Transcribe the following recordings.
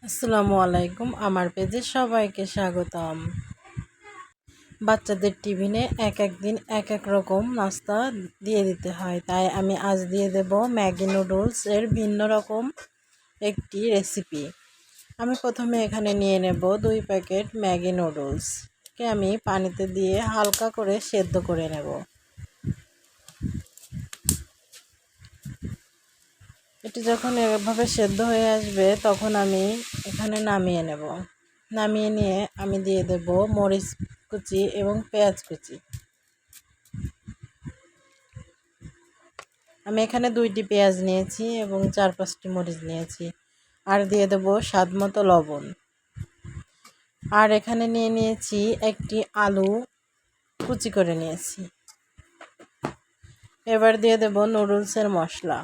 আসসালামু আলাইকুম। আমার পেজে সবাইকে স্বাগতম। বাচ্চাদের টিফিনে এক এক দিন এক এক রকম নাস্তা দিয়ে দিতে হয়, তাই আমি আজ দিয়ে দেব ম্যাগি নুডলস এর ভিন্ন রকম একটি রেসিপি। আমি প্রথমে এখানে নিয়ে নেব 2 প্যাকেট ম্যাগি নুডলসকে আমি পানিতে দিয়ে হালকা করে সেদ্ধ করে নেব। এটি যখন এভাবে সেদ্ধ হয়ে আসবে তখন আমি এখানে নামিয়ে নেব। নামিয়ে নিয়ে আমি দিয়ে দেব মরিচ কুচি এবং পেঁয়াজ কুচি। আমি এখানে 2টি পেঁয়াজ নিয়েছি এবং 4-5টি মরিচ নিয়েছি। আর দিয়ে দেব স্বাদ মতো লবণ। আর এখানে নিয়ে নিয়েছি একটি আলু কুচি করে নিয়েছি। এবার দিয়ে দেব নুডলসের মশলা।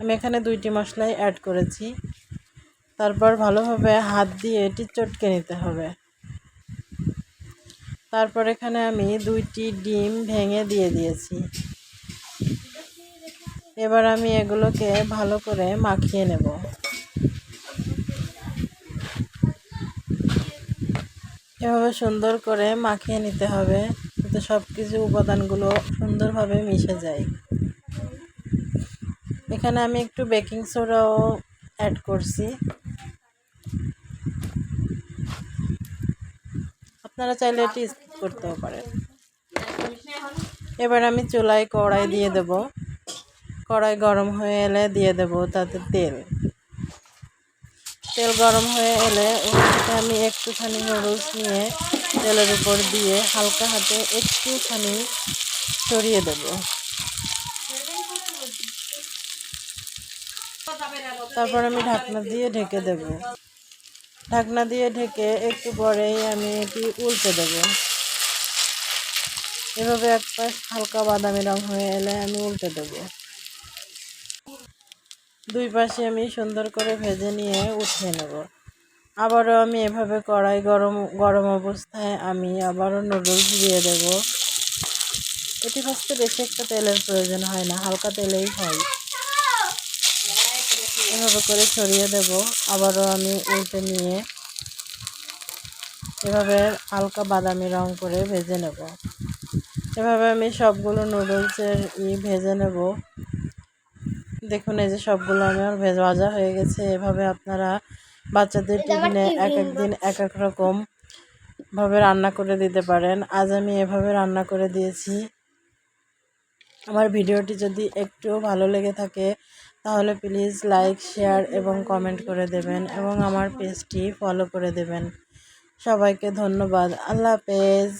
আমি এখানে 2টি মশলাই অ্যাড করেছি। তারপর ভালোভাবে হাত দিয়ে এটি চটকে নিতে হবে। তারপর এখানে আমি 2টি ডিম ভেঙে দিয়ে দিয়েছি। এবার আমি এগুলোকে ভালো করে মাখিয়ে নেব। এভাবে সুন্দর করে মাখিয়ে নিতে হবে যাতে সব কিছু উপাদানগুলো সুন্দরভাবে মিশে যায়। এখানে আমি একটু বেকিং সোডাও অ্যাড করছি। আপনারা চাইলে এটি স্কিপ করতেও পারেন। এবার আমি চুলায় কড়াই দিয়ে দেব। কড়াই গরম হয়ে এলে দিয়ে দেব তাতে তেল। তেল গরম হয়ে এলে ওখানে আমি একটুখানি নুডলস নিয়ে তেলের উপর দিয়ে হালকা হাতে একটুখানি ছড়িয়ে দেব। তারপর আমি ঢাকনা দিয়ে ঢেকে দেব। ঢাকনা দিয়ে ঢেকে একটু পরেই আমি এটি উল্টে দেব। এভাবে এক পাশ হালকা বাদামি রং হয়ে এলে আমি উল্টে দেব। 2 পাশে আমি সুন্দর করে ভেজে নিয়ে উঠিয়ে নেব। আবারও আমি এভাবে কড়াই গরম অবস্থায় আমি আবারও নুডলস দিয়ে দেব। এটি ভাজতে বেশি একটা তেলের প্রয়োজন হয় না, হালকা তেলেই হয়। এভাবে করে ছড়িয়ে দেব। আবারও আমি উল্টে নিয়ে এভাবে হালকা বাদামি রং করে ভেজে নেব। এভাবে আমি সবগুলো নুডলসের ভেজে নেব। দেখুন এই যে সবগুলো আমার ভাজা হয়ে গেছে। এভাবে আপনারা বাচ্চাদের টিফিনে এক এক দিন এক এক রকম ভাবে রান্না করে দিতে পারেন। আজ আমি এভাবে রান্না করে দিয়েছি। আমার ভিডিওটি যদি একটু ভালো লেগে থাকে তাহলে প্লিজ লাইক, শেয়ার এবং কমেন্ট করে দেবেন এবং আমার পেজটি ফলো করে দেবেন। সবাইকে ধন্যবাদ। আল্লাহ হাফেজ।